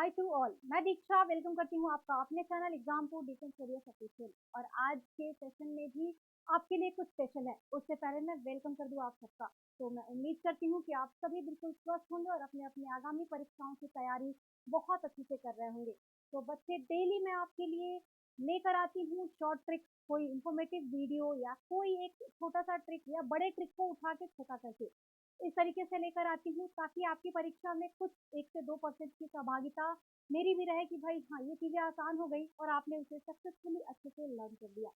Hi to all, मैं दीक्षा welcome करती हूँ आपका अपने channel Exampur defence career official. और आज के सेशन में भी आपके लिए कुछ स्पेशल है। उससे पहले मैं वेलकम कर दूँ आप सबका। तो मैं उम्मीद करती हूँ कि आप सभी बिल्कुल स्वस्थ होंगे और अपने अपने आगामी परीक्षाओं की तैयारी बहुत अच्छे से कर रहे होंगे। तो बच्चे, डेली मैं आपके लिए लेकर आती हूँ शॉर्ट ट्रिक्स, कोई इंफॉर्मेटिव वीडियो या कोई एक छोटा सा ट्रिक या बड़े ट्रिक को उठा के छोटा करके इस तरीके से लेकर आती हूँ ताकि आपकी परीक्षा में कुछ 1 से 2% की सहभागिता मेरी भी रहे कि भाई हाँ, ये चीज़ें आसान हो गई और आपने उसे सक्सेसफुली अच्छे से लर्न कर लिया।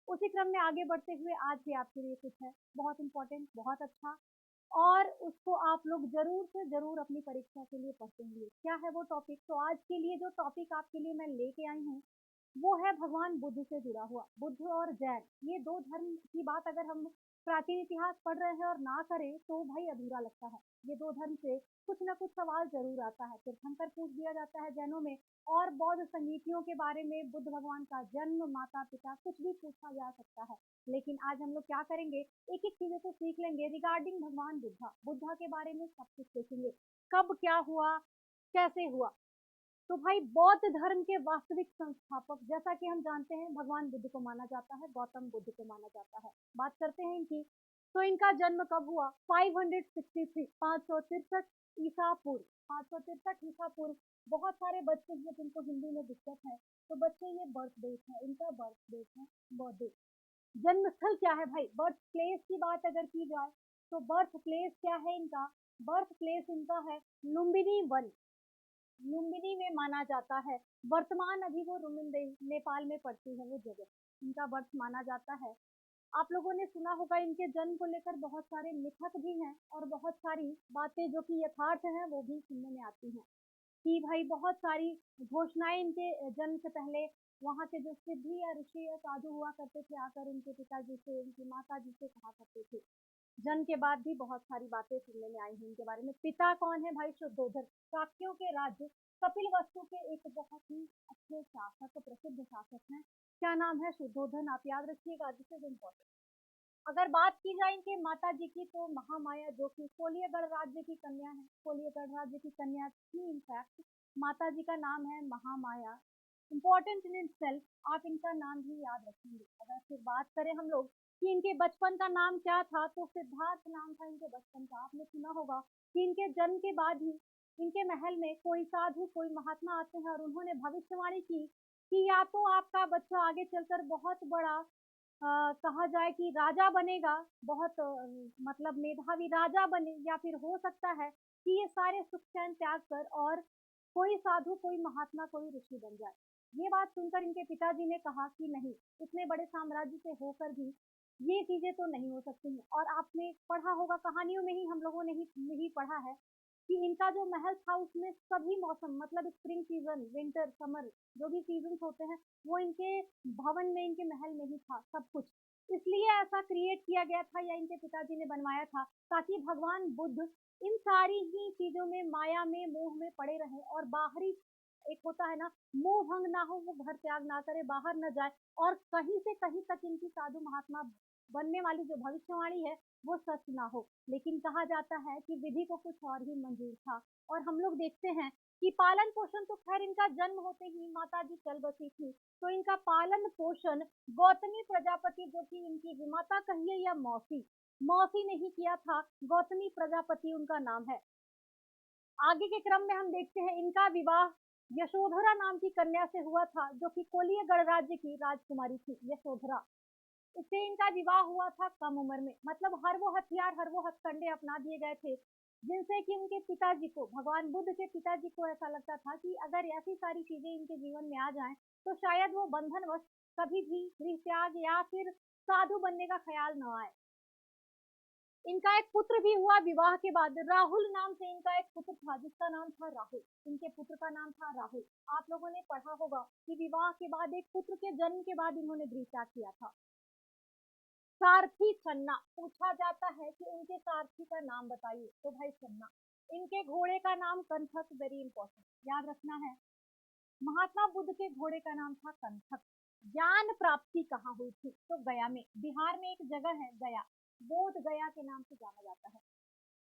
उसी क्रम में आगे बढ़ते हुए आज भी आपके लिए कुछ है बहुत इंपॉर्टेंट, बहुत अच्छा, और उसको आप लोग ज़रूर से ज़रूर अपनी परीक्षा के लिए पढ़ेंगे। क्या है वो टॉपिक? तो आज के लिए जो टॉपिक आपके लिए मैं लेके आई हूँ वो है भगवान बुद्ध से जुड़ा हुआ। बुद्ध और जैन, ये 2 धर्म की बात अगर हम प्राचीन इतिहास पढ़ रहे हैं और ना करें तो भाई अधूरा लगता है। ये 2 धर्म से कुछ ना कुछ सवाल ज़रूर आता है। तीर्थंकर पूछ दिया जाता है जैनों में, और बौद्ध संगीतियों के बारे में बुद्ध भगवान का जन्म, माता-पिता, कुछ भी पूछा जा सकता है। लेकिन आज हम लोग क्या करेंगे, एक-एक चीज़ों को सीख लेंगे रिगार्डिंग भगवान बुद्धा। बुद्धा के बारे में सब कुछ देखेंगे, कब क्या हुआ, कैसे हुआ। तो भाई बौद्ध धर्म के वास्तविक संस्थापक जैसा कि हम जानते हैं भगवान बुद्ध को माना जाता है, गौतम बुद्ध को माना जाता है। बात करते हैं इनकी। तो इनका जन्म कब हुआ? 563 563 ईसा पूर्व, 563 ईसा पूर्व। बहुत सारे बच्चे हैं जिनको हिंदी में दिक्कत है, तो बच्चे ये बर्थ डेट है, इनका बर्थ डेट है, बर्थ डेट। जन्म स्थल क्या है भाई? बर्थ प्लेस की बात अगर की जाए तो बर्थ प्लेस क्या है इनका? बर्थ प्लेस इनका है लुम्बिनी वन, लुम्बिनी में माना जाता है। वर्तमान अभी वो लुम्बिनी नेपाल में पड़ती है वो जगह, इनका बर्थ माना जाता है। आप लोगों ने सुना होगा इनके जन्म को लेकर बहुत सारे मिथक भी हैं और बहुत सारी बातें जो कि यथार्थ हैं वो भी सुनने में आती हैं कि भाई बहुत सारी घोषणाएं इनके जन्म से पहले वहाँ के जो सिद्धि या ऋषि या साधु हुआ करते थे आकर इनके पिताजी से, इनकी माता जी से कहा करते थे। जन्म के बाद भी बहुत सारी बातें सुनने में आई हैं इनके बारे में। पिता कौन है भाई? शुद्धोधन, शाक्यों के राज्य कपिलवस्तु के एक बहुत ही अच्छे शासक, प्रसिद्ध शासक हैं। क्या नाम है? शुद्धोधन। आप याद रखिएगा, दिस इज इम्पोर्टेंट। अगर बात की जाए इनके माता जी की तो महामाया, जो कि कोलियगढ़ राज्य की कन्या है, कोलियगढ़ राज्य की कन्या थी इनफैक्ट। माता जी का नाम है महामाया। इम्पोर्टेंट इन सेल्फ, आप इनका नाम भी याद रखेंगे। अगर फिर बात करें हम लोग कि इनके बचपन का नाम क्या था, तो सिद्धार्थ नाम था इनके बचपन का। आपने सुना होगा कि इनके जन्म के बाद ही इनके महल में कोई साधु, कोई महात्मा आते हैं और उन्होंने भविष्यवाणी की कि या तो आपका बच्चा आगे चलकर बहुत बड़ा कहा जाए कि राजा बनेगा, बहुत मतलब मेधावी राजा बने, या फिर हो सकता है कि ये सारे सुख चैन त्याग कर और कोई साधु, कोई महात्मा, कोई ऋषि बन जाए। ये बात सुनकर इनके पिताजी ने कहा कि नहीं, इतने बड़े साम्राज्य से होकर भी ये चीजें तो नहीं हो सकती हैं। और आपने पढ़ा होगा कहानियों में ही, हम लोगों ने ही पढ़ा है कि इनका जो महल था उसमें सभी मौसम, मतलब स्प्रिंग सीजन, विंटर, समर, जो भी सीजन होते हैं वो इनके भवन में, इनके महल में ही था सब कुछ। इसलिए ऐसा क्रिएट किया गया था या इनके पिताजी ने बनवाया था ताकि भगवान बुद्ध इन सारी ही चीजों में, माया में, मोह में पड़े रहे और बाहरी एक होता है ना, मोह भंग ना हो, वो घर त्याग ना करे, बाहर न जाए, और कहीं से कहीं तक इनकी साधु महात्मा बनने वाली जो भविष्यवाणी है वो सच ना हो। लेकिन कहा जाता है कि विधि को कुछ और ही मंजूर था। और हम लोग देखते हैं कि पालन पोषण तो खैर इनका जन्म होते ही माता जी चल बसी थी, तो इनका पालन पोषण गौतमी प्रजापति, जो कि इनकी विमाता कहिए या मौसी, मौसी ने ही किया था। गौतमी प्रजापति उनका नाम है। आगे के क्रम में हम देखते हैं इनका विवाह यशोधरा नाम की कन्या से हुआ था, जो कि कोलियगढ़ राज्य की राजकुमारी थी, यशोधरा। इससे इनका विवाह हुआ था कम उम्र में। मतलब हर वो हथियार, हर वो हथकंडे अपना दिए गए थे जिनसे कि उनके पिताजी को, भगवान बुद्ध के पिताजी को ऐसा लगता था कि अगर ऐसी सारी चीजें इनके जीवन में आ जाएं तो शायद वो बंधनवश कभी भी गृह त्याग या फिर साधु बनने का ख्याल न आए। इनका एक पुत्र भी हुआ विवाह के बाद, राहुल नाम से इनका एक पुत्र था जिसका नाम था राहुल। इनके पुत्र का नाम था राहुल। आप लोगों ने पढ़ा होगा कि विवाह के बाद, एक पुत्र के जन्म के बाद इन्होंने गृह त्याग किया था। सारथी चन्ना, पूछा जाता है कि उनके सारथी का नाम बताइए, तो भाई चन्ना। इनके घोड़े का नाम कंथक, वेरी इंपॉर्टेंट, याद रखना है। महात्मा बुद्ध के घोड़े का नाम था कंथक। ज्ञान प्राप्ति कहाँ हुई थी? तो गया में, बिहार में एक जगह है गया, बोध गया के नाम से जाना जाता है।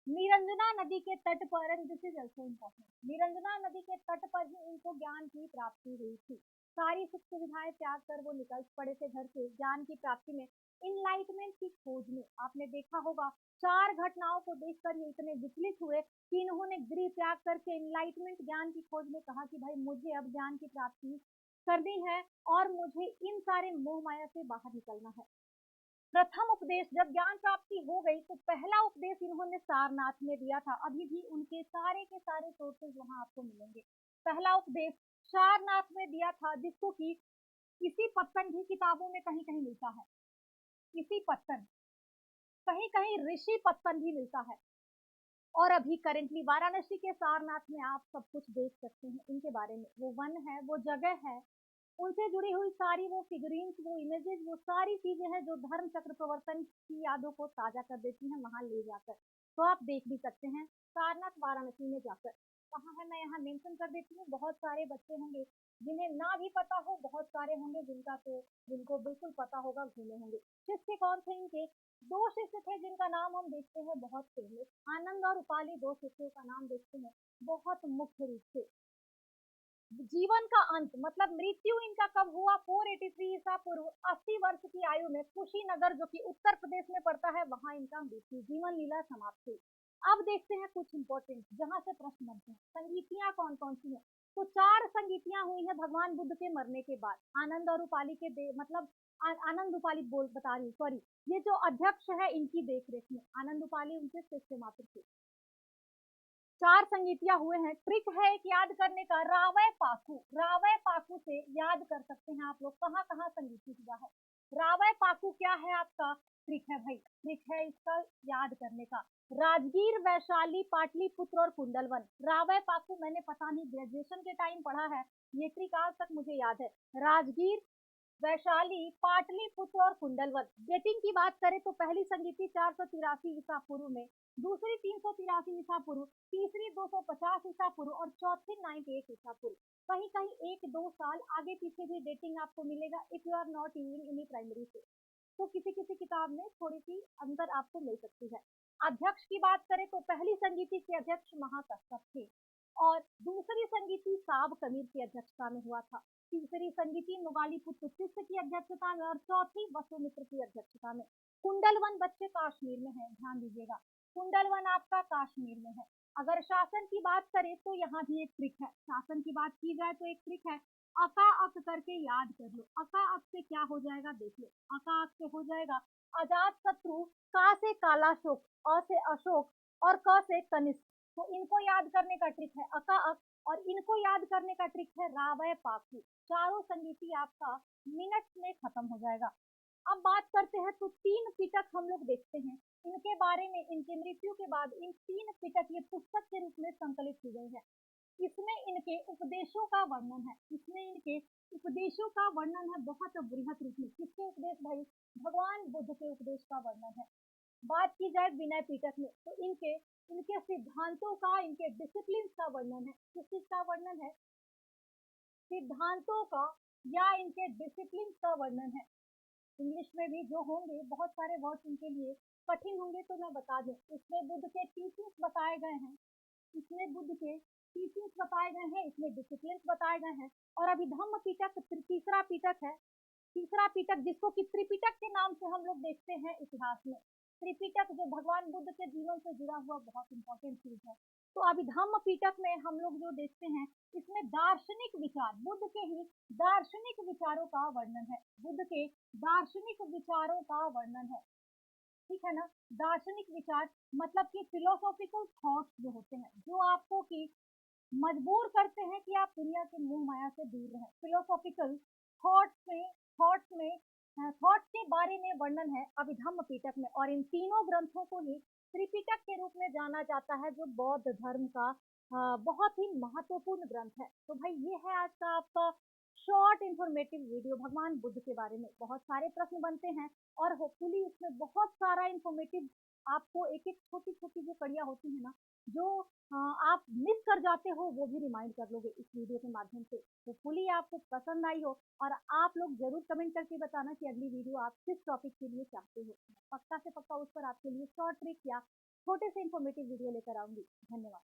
निरंजना नदी के तट पर, and this is also important, Niranjana नदी के तट पर ही उनको ज्ञान की प्राप्ति हुई थी। सारी सुख सुविधाएं त्याग कर वो निकल पड़े थे घर से ज्ञान की प्राप्ति में, इनलाइटमेंट की खोज में। आपने देखा होगा 4 घटनाओं को देखकर ये इतने विचलित हुए कि इन्होंने गृह त्याग करके इनलाइटमेंट ज्ञान की खोज में कहा कि भाई मुझे अब ज्ञान की प्राप्ति करनी है और मुझे इन सारे मोह माया से बाहर निकलना है। प्रथम उपदेश जब ज्ञान प्राप्ति हो गई तो पहला उपदेश इन्होंने सारनाथ में दिया था। अभी भी उनके सारे के सारे सोर्सेज वहां आपको मिलेंगे। पहला उपदेश सारनाथ में दिया था, जिसको कि इसी पत्तन भी किताबों में कहीं कहीं मिलता है। इसी पत्तन, कहीं कहीं ऋषि पत्तन भी मिलता है। और अभी करेंटली वाराणसी के सारनाथ में आप सब कुछ देख सकते हैं इनके बारे में। वो वन है, वो जगह है, उनसे जुड़ी हुई सारी वो फिगरीन्स, वो इमेजेस, वो सारी चीजें हैं जो धर्म चक्र प्रवर्तन की यादों को ताजा कर देती हैं वहां ले जाकर। तो आप देख भी सकते हैं सारनाथ वाराणसी में जाकर। कहाँ है मैं यहाँ मेंशन कर देती हूँ। बहुत सारे बच्चे होंगे जिन्हें ना भी पता हो, बहुत सारे होंगे जिनको बिल्कुल पता होगा, घूमे होंगे। शिष्य कौन थे इनके? 2 शिष्य थे जिनका नाम हम देखते हैं बहुत फेमस, आनंद और उपाली। 2 शिष्यों का नाम देखते हैं बहुत मुख्य रूप से। जीवन का अंत मतलब मृत्यु इनका कब हुआ? 483 ईसा पूर्व, 80 वर्ष की आयु में कुशीनगर जो कि उत्तर प्रदेश में पड़ता है, वहां इनका मृत्यु, जीवन लीला समाप्त हुई। अब देखते हैं कुछ इंपॉर्टेंट जहां से प्रश्न बनते हैं। संगीतियां कौन कौन सी हैं? तो 4 संगीतियां हुई हैं भगवान बुद्ध के मरने के बाद। आनंद और उपाली के मतलब आनंद उपाली बोल बता रही हूँ, सॉरी, ये जो अध्यक्ष है इनकी देखरेख में आनंद उपाली उनके शिष्य मात्र थे। 4 संगीतियां हुए हैं। ट्रिक है एक याद करने का, रावय पाकू, रावय पाकू से याद कर सकते हैं आप लोग कहाँ कहाँ संगीति हुआ है। रावय पाकू क्या है आपका? ट्रिक है भाई, ट्रिक है इसका याद करने का। राजगीर, वैशाली, पाटलिपुत्र और कुंडलवन। रावय पाकू मैंने पता नहीं ग्रेजुएशन के टाइम पढ़ा है, ये ट्रिक आज तक मुझे याद है। राजगीर, वैशाली, पाटलिपुत्र और कुंडलवन। डेटिंग की बात करें तो पहली संगीति 483 ईसा पूर्व में, दूसरी 383 ईसा पूर्व, तीसरी 250 ईसा पूर्व और चौथी 98 ईसा पूर्व। कहीं कहीं 1-2 साल आगे पीछे भी डेटिंग आपको मिलेगा if you are not using any primary से। तो किसी किसी किताब में थोड़ी सी अंतर आपको मिल सकती है। अध्यक्ष की बात करें तो पहली संगीति के अध्यक्ष महाकश्यप थे और दूसरी संगीति साब कबीर की अध्यक्षता में हुआ था। तीसरी संगीति मुगालीपुत्र शिष्य की अध्यक्षता में और चौथी वसुमित्र की अध्यक्षता में। कुंडलवन बच्चे काश्मीर में है, ध्यान दीजिएगा, कुंडलवन आपका काश्मीर में है। अगर शासन की बात करें तो यहाँ भी एक ट्रिक है, शासन की बात की जाए तो एक ट्रिक है, अका अक करके याद कर लो। अका अक से क्या हो जाएगा देख लो, अका अक से हो जाएगा अजात शत्रु, का से कालाशोक, अ से अशोक और क से कनिष्ठ। तो इनको याद करने का ट्रिक है अका अक और इनको याद करने का ट्रिक है रावय पाकू। चारों संगीति आपका मिनट में खत्म हो जाएगा। अब बात करते हैं तो 3 पिटक हम लोग देखते हैं इनके बारे में। इनकी मृत्यु के बाद इन 3 पिटक ये पुस्तक के रूप में संकलित की गई है। इसमें इनके उपदेशों का वर्णन है, इसमें इनके उपदेशों का वर्णन है बहुत बृहत रूप में। किसके उपदेश भाई? भगवान बुद्ध के उपदेश का वर्णन है। बात की जाए विनय पिटक में तो इनके इनके सिद्धांतों का, इनके डिसिप्लिन का वर्णन है। किस चीज का वर्णन है? सिद्धांतों का या इनके डिसिप्लिन का वर्णन है। इंग्लिश में भी जो होंगे बहुत सारे वर्ड्स इनके लिए कठिन होंगे तो मैं बता दूं। इसमें बुद्ध के टीचिंग्स बताए गए हैं, इसमें बुद्ध के टीचिंग्स बताए गए हैं, इसमें डिसिप्लिन बताए गए हैं। और अभी धम्म पिटक तीसरा पिटक है, तीसरा पिटक जिसको कि त्रिपिटक के नाम से हम लोग देखते हैं इतिहास में। त्रिपिटक जो भगवान बुद्ध के जीवन से जुड़ा हुआ बहुत इंपॉर्टेंट चीज है। तो अभी धम्म पिटक में हम लोग जो देखते हैं इसमें दार्शनिक विचार, बुद्ध के ही दार्शनिक विचारों का वर्णन है, बुद्ध के दार्शनिक विचारों का वर्णन है। ठीक है ना? दार्शनिक विचार मतलब कि फिलोसॉफिकल थॉट्स जो होते हैं, जो आपको कि मजबूर करते हैं कि आप दुनिया के मोह माया से दूर रहें। फिलोसॉफिकल थॉट्स में थॉट्स के बारे में वर्णन है अभिधम्म पिटक में। और इन तीनों ग्रंथों को ही त्रिपिटक के रूप में जाना जाता है, जो बौद्ध धर्म का बहुत ही महत्वपूर्ण ग्रंथ है। तो भाई ये है आज का आपका शॉर्ट इंफॉर्मेटिव वीडियो भगवान बुद्ध के बारे में। बहुत सारे प्रश्न बनते हैं और होपफुली इसमें बहुत सारा इंफॉर्मेटिव आपको एक एक छोटी छोटी जो कड़ियाँ होती है ना, जो आप मिस कर जाते हो वो भी रिमाइंड कर लोगे इस वीडियो के माध्यम से। होपफुली आपको पसंद आई हो और आप लोग जरूर कमेंट करके बताना कि अगली वीडियो आप किस टॉपिक के लिए चाहते हो। पक्का से पक्का उस पर आपके लिए शॉर्ट ट्रिक या छोटे से इन्फॉर्मेटिव वीडियो लेकर आऊँगी। धन्यवाद।